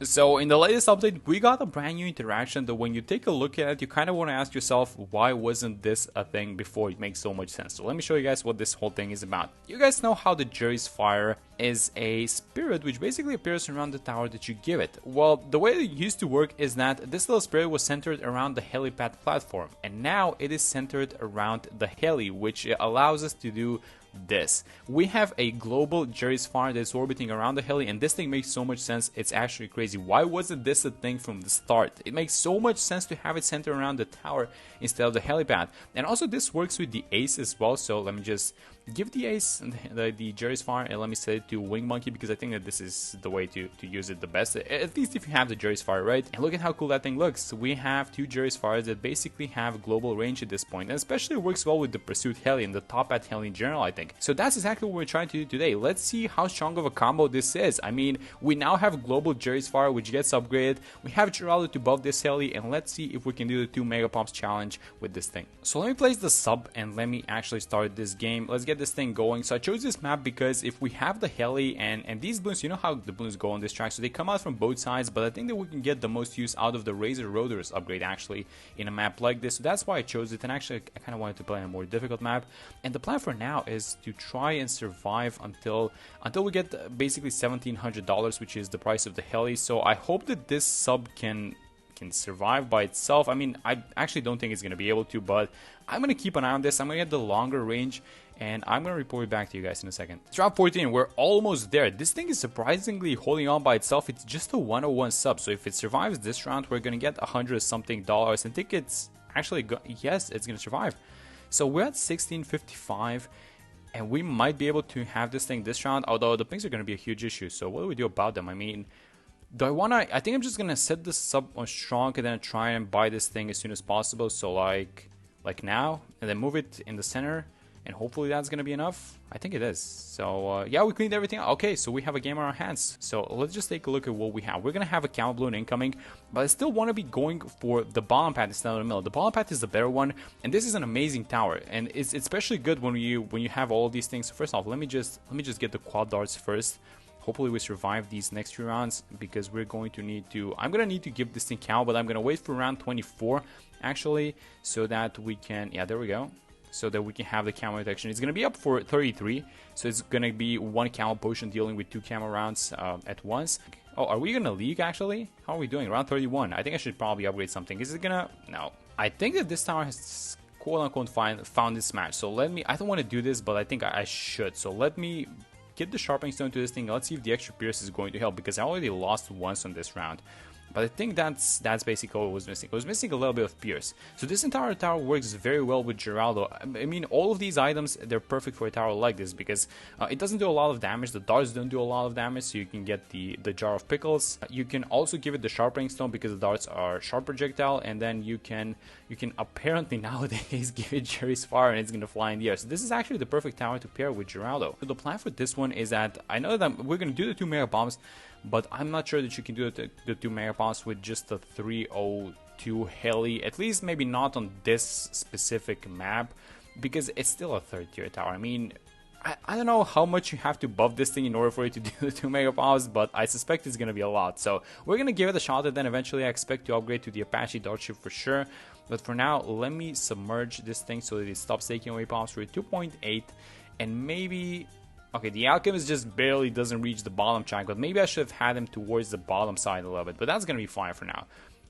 So in the latest update, we got a brand new interaction that when you take a look at it, you kind of want to ask yourself, why wasn't this a thing before? It makes so much sense. So let me show you guys what this whole thing is about. You guys know how the Gerry's fire is a spirit which basically appears around the tower that you give it. Well, the way it used to work is that this little spirit was centered around the helipad platform, and now it is centered around the heli, which allows us to do this. We have a global Gerry's fire that's orbiting around the heli, and this thing makes so much sense. It's actually crazy. Why wasn't this a thing from the start? It makes so much sense to have it centered around the tower instead of the helipad. And also this works with the ace as well, so let me just give the ace the Gerry's fire and let me set it to wing monkey, because I think that this is the way to use it the best, at least if you have the Gerry's fire, right? And look at how cool that thing looks. We have two Gerry's fires that basically have global range at this point, and especially works well with the pursuit heli and the top hat heli in general, I think. So that's exactly what we're trying to do today. Let's see how strong of a combo this is. I mean, we now have global Gerry's fire which gets upgraded. We have Geraldo to buff this heli, and let's see if we can do the 2 megapumps challenge with this thing. So let me place the sub and let me actually start this game. Let's get this thing going. So I chose this map because if we have the heli and these balloons, you know how the balloons go on this track, so they come out from both sides, but I think that we can get the most use out of the Razor Rotors upgrade actually in a map like this. So that's why I chose it, and actually I kind of wanted to play a more difficult map. And the plan for now is to try and survive until we get basically $1,700, which is the price of the heli. So I hope that this sub can survive by itself. I mean, I actually don't think it's going to be able to, but I'm going to keep an eye on this. I'm going to get the longer range, and I'm going to report it back to you guys in a second. It's round 14. We're almost there. This thing is surprisingly holding on by itself. It's just a 101 sub, so if it survives this round, we're going to get $100 something. I think it's actually, yes, it's going to survive. So we're at 1655. And we might be able to have this thing this round, although the pings are going to be a huge issue. So what do we do about them? I mean, do I want to... I think I'm just going to set this sub on strong and then try and buy this thing as soon as possible. So like now, and then move it in the center. And hopefully that's going to be enough. I think it is. So yeah, we cleaned everything out. Okay, so we have a game on our hands. So let's just take a look at what we have. We're going to have a camel balloon incoming, but I still want to be going for the bottom path instead of the middle. The bottom path is the better one, and this is an amazing tower. And it's especially good when you have all of these things. So first off, let me just get the quad darts first. Hopefully we survive these next few rounds, because we're going to need to... I'm going to need to give this thing count, but I'm going to wait for round 24 actually, so that we can... Yeah, there we go. So that we can have the camo detection. It's going to be up for 33, so it's going to be 1 camo potion dealing with 2 camo rounds at once. Oh, are we going to league actually? How are we doing? Round 31. I think I should probably upgrade something. Is it going to... No. I think that this tower has quote-unquote found this match. So let me... I don't want to do this, but I think I should. So let me get the sharpening stone to this thing. Let's see if the extra pierce is going to help, because I already lost once on this round. But I think that's basically what was missing. It was missing a little bit of pierce. So this entire tower works very well with Geraldo. I mean, all of these items, they're perfect for a tower like this, because it doesn't do a lot of damage. The darts don't do a lot of damage, so you can get the jar of pickles. You can also give it the sharpening stone, because the darts are sharp projectile, and then you can apparently nowadays give it Gerry's fire and it's gonna fly in the air. So this is actually the perfect tower to pair with Geraldo. So the plan for this one is that I know that we're gonna do the 2 mega bombs, but I'm not sure that you can do the 2 mega bombs with just the 302 heli, at least maybe not on this specific map, because it's still a 3rd tier tower. I mean, I don't know how much you have to buff this thing in order for it to do the 2 mega bombs, but I suspect it's going to be a lot. So we're going to give it a shot, and then eventually I expect to upgrade to the Apache dartship for sure. But for now, let me submerge this thing so that it stops taking away bombs. We're at 2.8, and maybe... Okay, the Alchemist just barely doesn't reach the bottom track, but maybe I should have had him towards the bottom side a little bit, but that's going to be fine for now.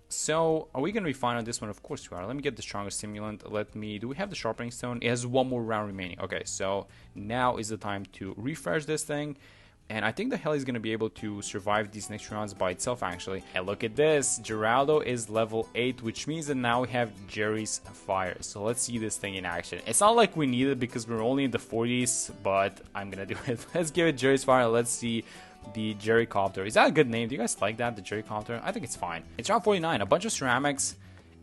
So, are we going to be fine on this one? Of course we are. Let me get the strongest stimulant. Do we have the sharpening stone? It has 1 more round remaining. Okay, so now is the time to refresh this thing. And I think the heli is going to be able to survive these next rounds by itself, actually. And look at this. Geraldo is level 8, which means that now we have Gerry's fire. So let's see this thing in action. It's not like we need it because we're only in the 40s, but I'm going to do it. Let's give it Gerry's fire. Let's see the Heli-copter. Is that a good name? Do you guys like that, the Heli-copter? I think it's fine. It's round 49. A bunch of ceramics.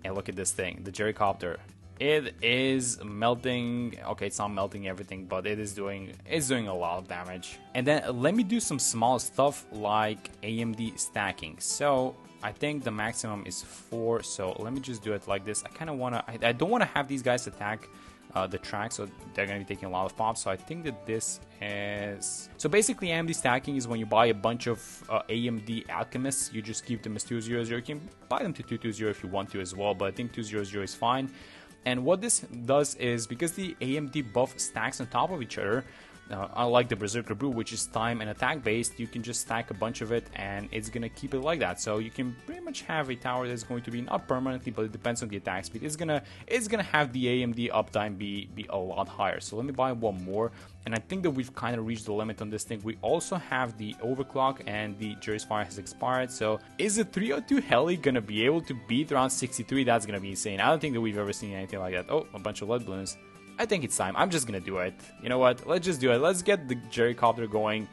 And look at this thing, the Heli-copter. It is melting. Okay, it's not melting everything, but it's doing a lot of damage. And then let me do some small stuff like AMD stacking. So I think the maximum is 4. So let me just do it like this. I kind of want to. I don't want to have these guys attack the track, so they're going to be taking a lot of pops. So I think that this is... So basically AMD stacking is when you buy a bunch of AMD Alchemists, you just keep them as 200. You can buy them to 220 if you want to as well, but I think 200 is fine. And what this does is, because the AMD buff stacks on top of each other, unlike the Berserker Brew, which is time and attack based, you can just stack a bunch of it and it's gonna keep it like that. So you can pretty much have a tower that's going to be not permanently, but it depends on the attack speed. It's gonna have the AMD uptime be a lot higher. So let me buy one more, and I think that we've kind of reached the limit on this thing. We also have the overclock, and the Gerry's Fire has expired. So is the 302 heli gonna be able to beat around 63? That's gonna be insane. I don't think that we've ever seen anything like that. Oh, a bunch of lead balloons. I think it's time. I'm just gonna do it. You know what? Let's just do it. Let's get the heli-copter going,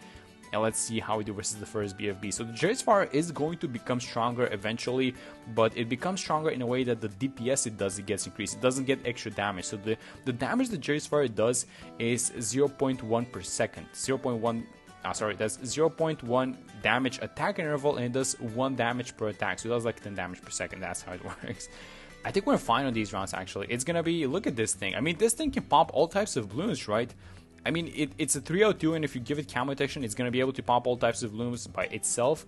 and let's see how we do versus the first BFB. So the Gerry's Fire is going to become stronger eventually, but it becomes stronger in a way that the DPS it does, it gets increased. It doesn't get extra damage. So the damage the Gerry's Fire does is 0.1 per second. 0.1... that's 0.1 damage attack interval, and it does 1 damage per attack. So it does like 10 damage per second. That's how it works. I think we're fine on these rounds, actually. It's gonna be... Look at this thing. I mean, this thing can pop all types of balloons, right? I mean, it's a 302, and if you give it camo detection, it's gonna be able to pop all types of balloons by itself.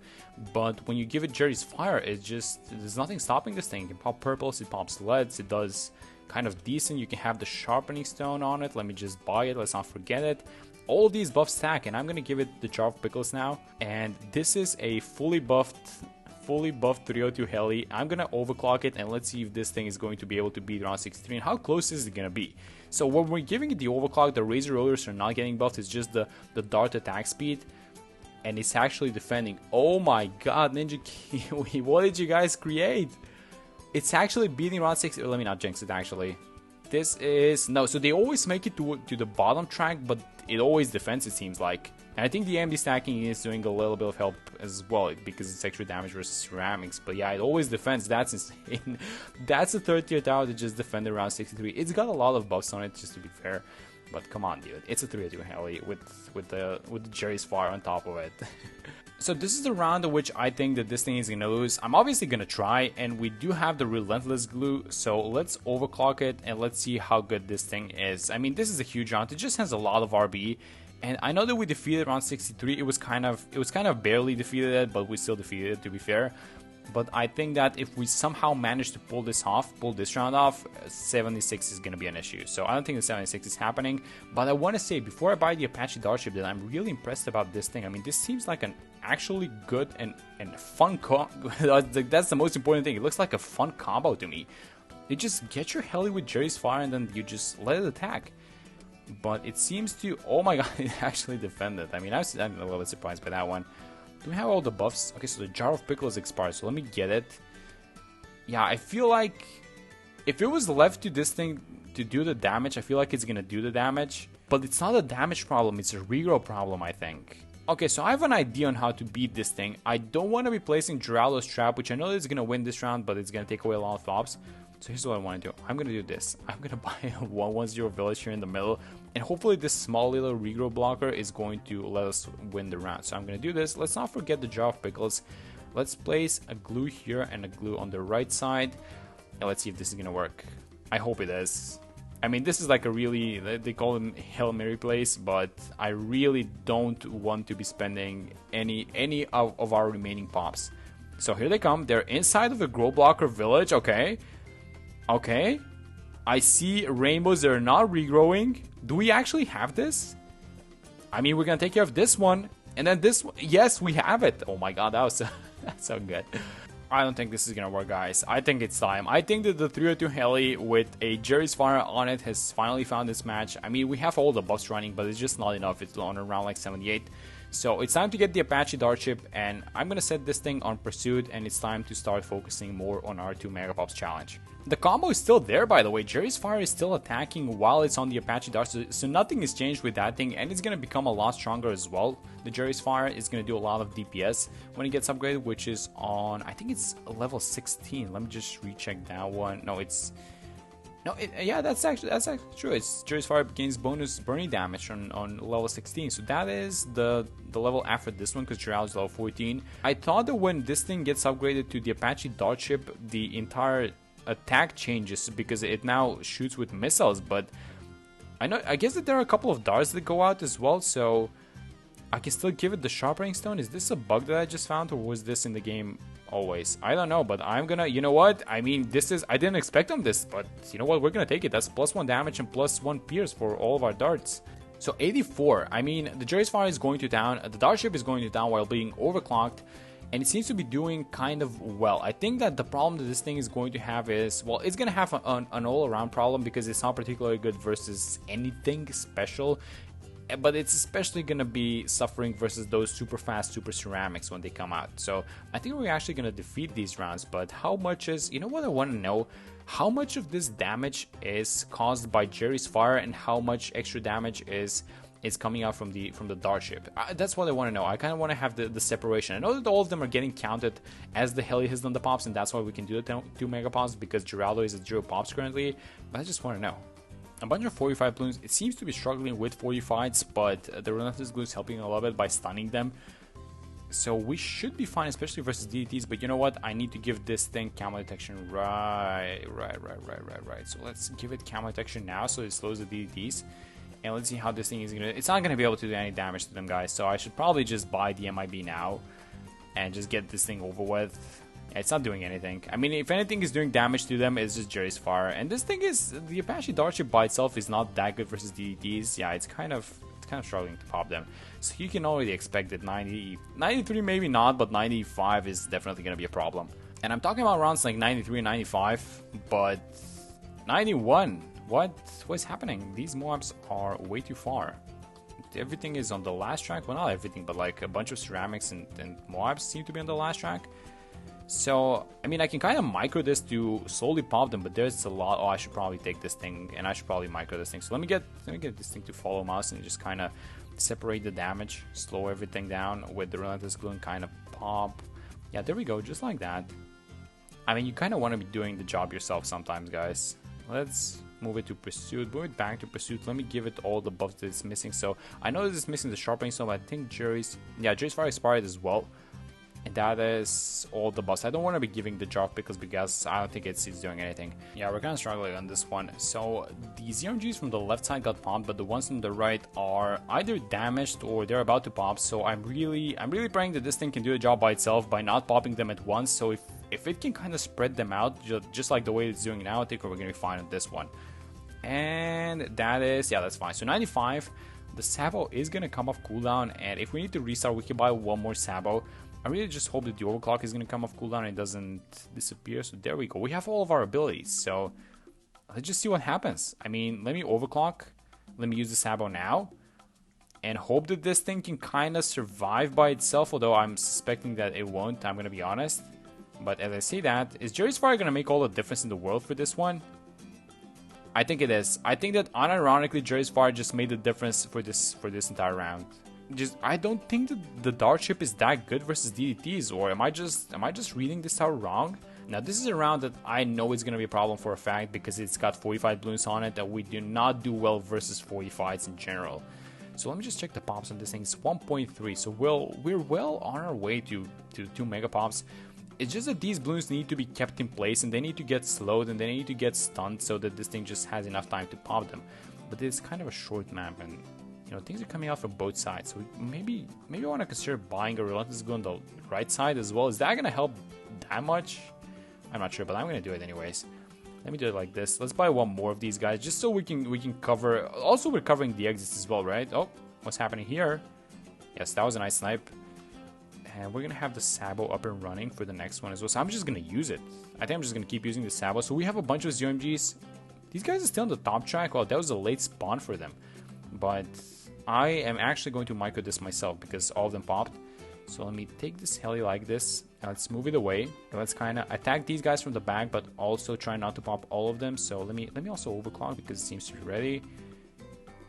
But when you give it Gerry's Fire, it just... There's nothing stopping this thing. It can pop purples, it pops leads, it does kind of decent. You can have the sharpening stone on it. Let me just buy it, let's not forget it. All of these buffs stack, and I'm gonna give it the Jar of Pickles now. And this is a fully buffed 302 heli. I'm gonna overclock it, and let's see if this thing is going to be able to beat around 63, and how close is it gonna be. So when we're giving it the overclock, the razor rollers are not getting buffed. It's just the dart attack speed, and it's actually defending. Oh my god, Ninja Kiwi, what did you guys create? It's actually beating around 60. Let me not jinx it, actually. This is... No, so they always make it to the bottom track, but it always defends, it seems like. And I think the AMD stacking is doing a little bit of help as well, because it's extra damage versus ceramics. But yeah, it always defends. That's insane. That's a 3rd tier tower that just defended around 63. It's got a lot of buffs on it, just to be fair. But come on, dude. It's a 302 heli with the Gerry's Fire on top of it. So this is the round in which I think that this thing is gonna lose. I'm obviously gonna try, and we do have the Relentless Glue, so let's overclock it and let's see how good this thing is. I mean, this is a huge round. It just has a lot of RB. And I know that we defeated around 63. It was kind of barely defeated it, but we still defeated it, to be fair. But I think that if we somehow manage to pull this round off, 76 is going to be an issue. So I don't think the 76 is happening. But I want to say, before I buy the Apache dartship, that I'm really impressed about this thing. I mean, this seems like an actually good and fun that's the most important thing. It looks like a fun combo to me. You just get your heli with Gerry's Fire, and then you just let it attack. But it seems to... Oh my god, it actually defended. I mean, I'm a little bit surprised by that one. Do we have all the buffs? Okay, so the Jar of Pickles expired, so let me get it. Yeah, I feel like if it was left to this thing to do the damage, I feel like it's gonna do the damage. But it's not a damage problem, it's a regrow problem, I think. Okay, so I have an idea on how to beat this thing. I don't want to be placing Geraldo's trap, which I know is gonna win this round, but it's gonna take away a lot of pops. So here's what I want to do. I'm going to do this. I'm going to buy a 110 village here in the middle. And hopefully this small little regrow blocker is going to let us win the round. So I'm going to do this. Let's not forget the Jar of Pickles. Let's place a glue here and a glue on the right side. And let's see if this is going to work. I hope it is. I mean, this is like a really... They call them Hail Mary place. But I really don't want to be spending any of our remaining pops. So here they come. They're inside of the grow blocker village. Okay. Okay, I see rainbows that are not regrowing. Do we actually have this? I mean, we're gonna take care of this one, and then this one. Yes, we have it. Oh my god, that was that's so good. I don't think this is gonna work, guys. I think it's time. I think that the 302 heli with a Gerry's Fire on it has finally found this match. I mean, we have all the buffs running, but it's just not enough. It's on around like 78. So it's time to get the Apache dartship, and I'm gonna set this thing on pursuit, and it's time to start focusing more on our 2 megapops challenge. The combo is still there, by the way. Gerry's Fire is still attacking while it's on the Apache dartship, so nothing has changed with that thing, and it's gonna become a lot stronger as well. The Gerry's Fire is gonna do a lot of DPS when it gets upgraded, which is on, I think it's level 16. Let me just recheck that one. No, it's... No, yeah, that's actually true. It's Gerry's Fire gains bonus burning damage on level 16. So that is the level after this one, because Geraldo's level 14. I thought that when this thing gets upgraded to the Apache dartship, the entire attack changes because it now shoots with missiles, but I guess that there are a couple of darts that go out as well, so I can still give it the sharpening stone. Is this a bug that I just found, or was this in the game always? I don't know, but I'm gonna, you know what? I mean, I didn't expect on this, but you know what? We're gonna take it. That's +1 damage and +1 pierce for all of our darts. So 84, I mean, the Gerry's fire is going to down, the dartship is going to down while being overclocked, and it seems to be doing kind of well. I think that the problem that this thing is going to have is, well, it's going to have an all-around problem because it's not particularly good versus anything special, but it's especially going to be suffering versus those super fast super ceramics when they come out. So I think we're actually going to defeat these rounds, but how much is, you know what I want to know? How much of this damage is caused by Gerry's fire and how much extra damage is coming out from the dartship? That's what I want to know. I kind of want to have the separation. I know that all of them are getting counted as the heli has done the pops, and that's why we can do the 2 mega pops, because Geraldo is at 0 pops currently, but I just want to know. A bunch of 45 balloons. It seems to be struggling with 45s, but the relentless glue is helping a little bit by stunning them. So we should be fine, especially versus DDTs, but you know what? I need to give this thing camo detection right. So let's give it camo detection now so it slows the DDTs. And let's see how this thing is gonna... It's not gonna be able to do any damage to them, guys, so I should probably just buy the MIB now and just get this thing over with. It's not doing anything. I mean, if anything is doing damage to them, it's just Gerry's fire. And this thing is... The Apache dartship by itself is not that good versus DDTs. Yeah, it's kind of struggling to pop them. So you can already expect that 93 maybe not, but 95 is definitely going to be a problem. And I'm talking about rounds like 93 and 95, but 91, what's happening? These mobs are way too far. Everything is on the last track. Well, not everything, but like a bunch of ceramics and mobs seem to be on the last track. So, I mean, I can kind of micro this to slowly pop them, but there's a lot. Oh, I should probably take this thing, and I should probably micro this thing. So let me get this thing to follow mouse and just kind of separate the damage, slow everything down with the relentless glue and kind of pop. Yeah, there we go, just like that. I mean, you kind of want to be doing the job yourself sometimes, guys. Let's move it to pursuit, move it back to pursuit. Let me give it all the buffs that it's missing. So I know this is missing the sharpening, so I think Gerry's fire expired as well. And that is all the buffs. I don't want to be giving the job because I don't think it's doing anything. Yeah, we're kind of struggling on this one. So the ZMGs from the left side got popped, but the ones from the right are either damaged or they're about to pop. So I'm really praying that this thing can do the job by itself by not popping them at once. So if it can kind of spread them out, just like the way it's doing now, I think we're going to be fine on this one. And that is, yeah, that's fine. So 95, the Sabo is going to come off cooldown, and if we need to restart, we can buy one more Sabo. I really just hope that the overclock is going to come off cooldown and it doesn't disappear. So there we go. We have all of our abilities. So let's just see what happens. I mean, let me overclock. Let me use the Sabo now. And hope that this thing can kind of survive by itself. Although I'm suspecting that it won't. I'm going to be honest. But as I say that, is Gerry's fire going to make all the difference in the world for this one? I think it is. I think that unironically, Gerry's fire just made the difference for this entire round. I don't think that the dartship is that good versus DDTs, or am I just reading this out wrong? Now this is a round that I know is going to be a problem for a fact because it's got 45 balloons on it, and we do not do well versus 45s in general. So let me just check the pops on this thing. It's 1.3, so we're well on our way to 2 mega pops. It's just that these balloons need to be kept in place, and they need to get slowed, and they need to get stunned so that this thing just has enough time to pop them. But it's kind of a short map, and you know, things are coming out from both sides, so maybe I want to consider buying a relentless glue on the right side as well. Is that going to help that much? I'm not sure, but I'm going to do it anyways. Let me do it like this. Let's buy one more of these guys, just so we can cover. Also, we're covering the exits as well, right? Oh, what's happening here? Yes, that was a nice snipe. And we're going to have the Sabo up and running for the next one as well. So I'm just going to use it. I think I'm just going to keep using the Sabo. So we have a bunch of ZMGs. These guys are still on the top track. Well, that was a late spawn for them. But I am actually going to micro this myself because all of them popped. So let me take this heli like this. And let's move it away. And let's kind of attack these guys from the back, but also try not to pop all of them. So let me also overclock because it seems to be ready.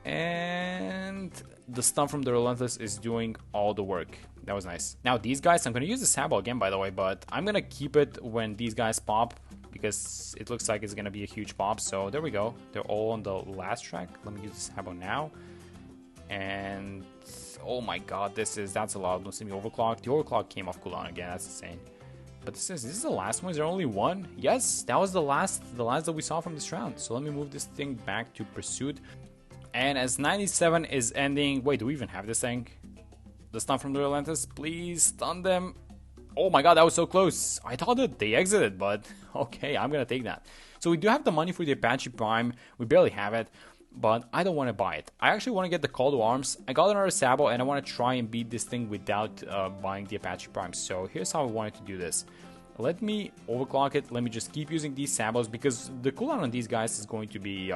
And the stun from the Relentless is doing all the work. That was nice. Now these guys, I'm going to use the Sabo again, by the way, but I'm going to keep it when these guys pop because it looks like it's going to be a huge pop. So there we go. They're all on the last track. Let me use the Sabo now. And oh my god, that's a lot. Don't see me overclock. The overclock came off cooldown again. That's insane. But this is the last one. Is there only one? Yes, that was the last that we saw from this round. So let me move this thing back to pursuit. And as 97 is ending... Wait, do we even have this thing? The stun from the Relentless. Please stun them. Oh my god, that was so close. I thought that they exited, but okay, I'm gonna take that. So we do have the money for the Apache Prime. We barely have it, but I don't want to buy it. I actually want to get the Call to Arms. I got another Sabo, and I want to try and beat this thing without buying the Apache Prime. So here's how I wanted to do this. Let me overclock it. Let me just keep using these Sabos, because the cooldown on these guys is going to be,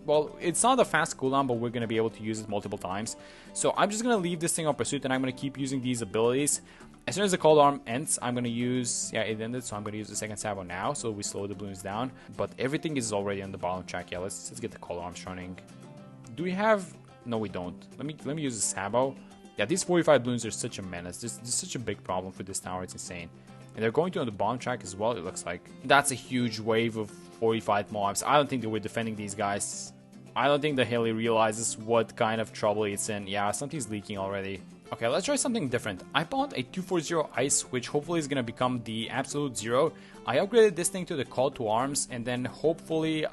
well, it's not a fast cooldown, but we're going to be able to use it multiple times. So I'm just going to leave this thing on Pursuit, and I'm going to keep using these abilities. As soon as the Call to Arm ends, I'm going to use, yeah, it ended, so I'm going to use the second Sabo now, so we slow the balloons down. But everything is already on the bottom track. Yeah, let's get the Call to Arms running. Do we have, no we don't. Let me use the Sabo. Yeah, these 45 balloons are such a menace. This is such a big problem for this tower, it's insane. And they're going to on the bottom track as well, it looks like. That's a huge wave of 45 mobs. I don't think that we're defending these guys. I don't think the heli realizes what kind of trouble it's in. Yeah, something's leaking already. Okay, let's try something different. I bought a 240 ice, which hopefully is going to become the absolute zero. I upgraded this thing to the Call to Arms, and then hopefully...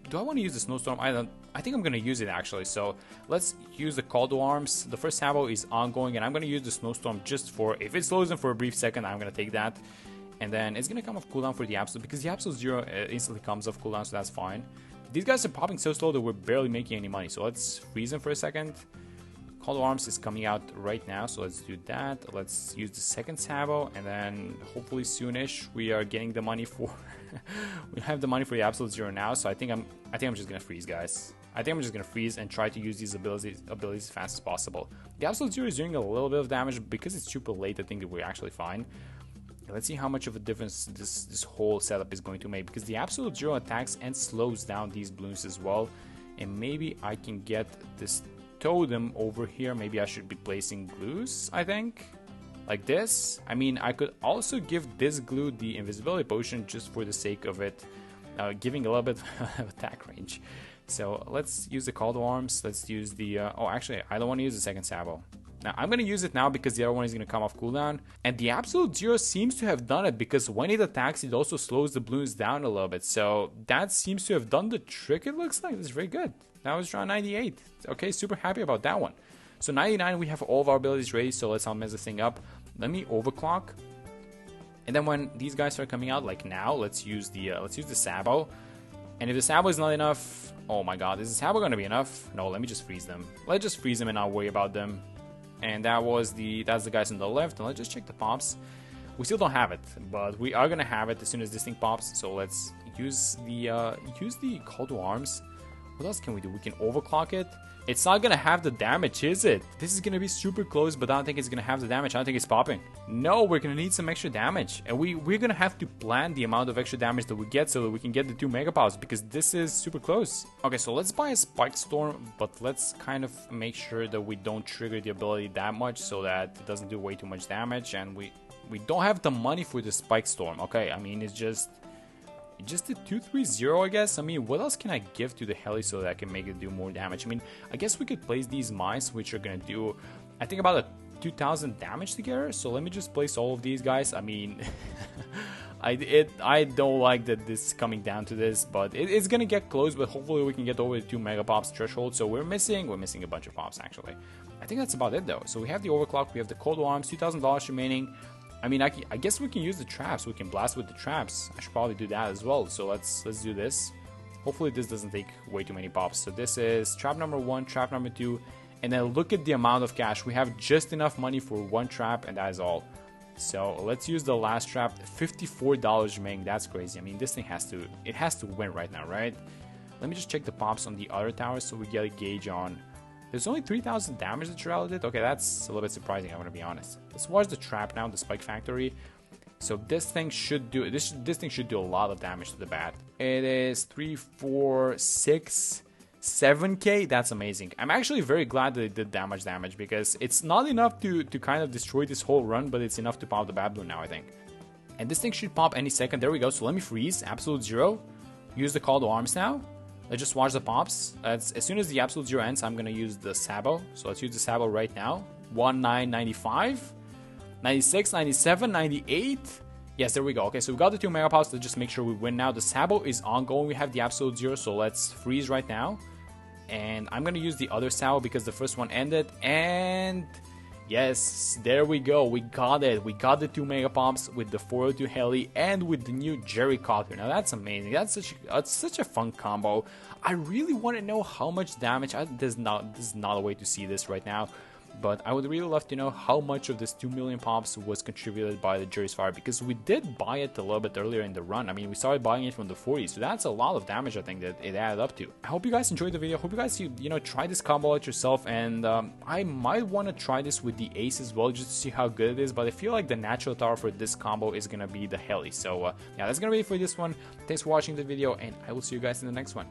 Do I want to use the Snowstorm? I think I'm going to use it actually. So let's use the Call to Arms. The first Sabo is ongoing, and I'm going to use the Snowstorm just for... If it slows them for a brief second, I'm going to take that. And then it's going to come off cooldown for the Absolute, because the Absolute Zero instantly comes off cooldown, so that's fine. These guys are popping so slow that we're barely making any money. So let's freeze them for a second. Call to Arms is coming out right now, so let's do that. Let's use the second Sabo, and then hopefully soonish we are getting the money for... we have the money for the Absolute Zero now, so I think I'm just going to freeze, guys. I think I'm just going to freeze and try to use these abilities as fast as possible. The Absolute Zero is doing a little bit of damage. Because it's super late, I think that we're actually fine. Let's see how much of a difference this whole setup is going to make, because the Absolute Zero attacks and slows down these balloons as well. And maybe I can get this totem over here. Maybe I should be placing glues, I think, like this. I mean, I could also give this glue the invisibility potion just for the sake of it giving a little bit of attack range. So let's use the Call to Arms. Let's use the oh, actually I don't want to use the second Sabo. Now, I'm going to use it now because the other one is going to come off cooldown. And the Absolute Zero seems to have done it, because when it attacks, it also slows the balloons down a little bit. So that seems to have done the trick, it looks like. It's very good. That was round 98. Okay, super happy about that one. So 99, we have all of our abilities ready, so let's mess this thing up. Let me overclock. And then when these guys start coming out, like now, let's use the Sabo. And if the Sabo is not enough... Oh my god, is the Sabo going to be enough? No, let me just freeze them. Let's just freeze them and not worry about them. And that's the guys on the left. And let's just check the pops. We still don't have it, but we are gonna have it as soon as this thing pops. So let's use the Call to Arms. What else can we do? We can overclock it. It's not gonna have the damage, is it? This is gonna be super close, but I don't think it's gonna have the damage. I don't think it's popping. No, we're gonna need some extra damage, and we're gonna have to plan the amount of extra damage that we get so that we can get the 2 mega powers, because this is super close. Okay, so let's buy a Spike Storm, but let's kind of make sure that we don't trigger the ability that much so that it doesn't do way too much damage, and we don't have the money for the Spike Storm. Okay, I mean, it's just a 230, I guess. I mean, what else can I give to the heli so that I can make it do more damage? I mean, I guess we could place these mines, which are gonna do, I think, about a 2000 damage together. So let me just place all of these guys. I mean, I don't like that this is coming down to this, but it's gonna get close. But hopefully we can get over the 2 mega pops threshold. So we're missing a bunch of pops actually. I think that's about it though. So we have the overclock, we have the Call to Arms, $2,000 remaining. I mean, I guess we can use the traps. We can blast with the traps. I should probably do that as well. So let's do this. Hopefully this doesn't take way too many pops. So this is trap number 1, trap number 2, and then look at the amount of cash. We have just enough money for 1 trap, and that is all. So let's use the last trap. $54 remaining. That's crazy. I mean, this thing has to win right now, right? Let me just check the pops on the other towers so we get a gauge on. There's only 3,000 damage that Geraldo did. Okay, that's a little bit surprising, I'm gonna be honest. Let's watch the trap now, the Spike Factory. So this thing should do this thing should do a lot of damage to the bat. It is 3, 4, 6, 7k. That's amazing. I'm actually very glad that it did damage because it's not enough to kind of destroy this whole run, but it's enough to pop the bat balloon now, I think. And this thing should pop any second. There we go. So let me freeze. Absolute Zero. Use the Call to Arms now. Let's just watch the pops. As soon as the Absolute Zero ends, I'm going to use the Sabo. So let's use the Sabo right now. 1995, 96, 97, 98. Yes, there we go. Okay, so we got the 2 mega pops. Let's just make sure we win now. The Sabo is ongoing. We have the Absolute Zero, so let's freeze right now. and I'm gonna use the other salvo because the first one ended, and yes, there we go, we got it. We got the 2 megapumps with the 402 heli and with the new Geraldo. Now that's amazing. That's such a fun combo. I really want to know how much damage. This is not a way to see this right now, but I would really love to know how much of this 2 million pumps was contributed by the Gerry's fire, because we did buy it a little bit earlier in the run. I mean, we started buying it from the 40s, so that's a lot of damage I think that it added up to. I hope you guys enjoyed the video. I hope you guys try this combo out yourself, and I might want to try this with the ace as well just to see how good it is, but I feel like the natural tower for this combo is gonna be the heli. So yeah, that's gonna be it for this one. Thanks for watching the video, and I will see you guys in the next one.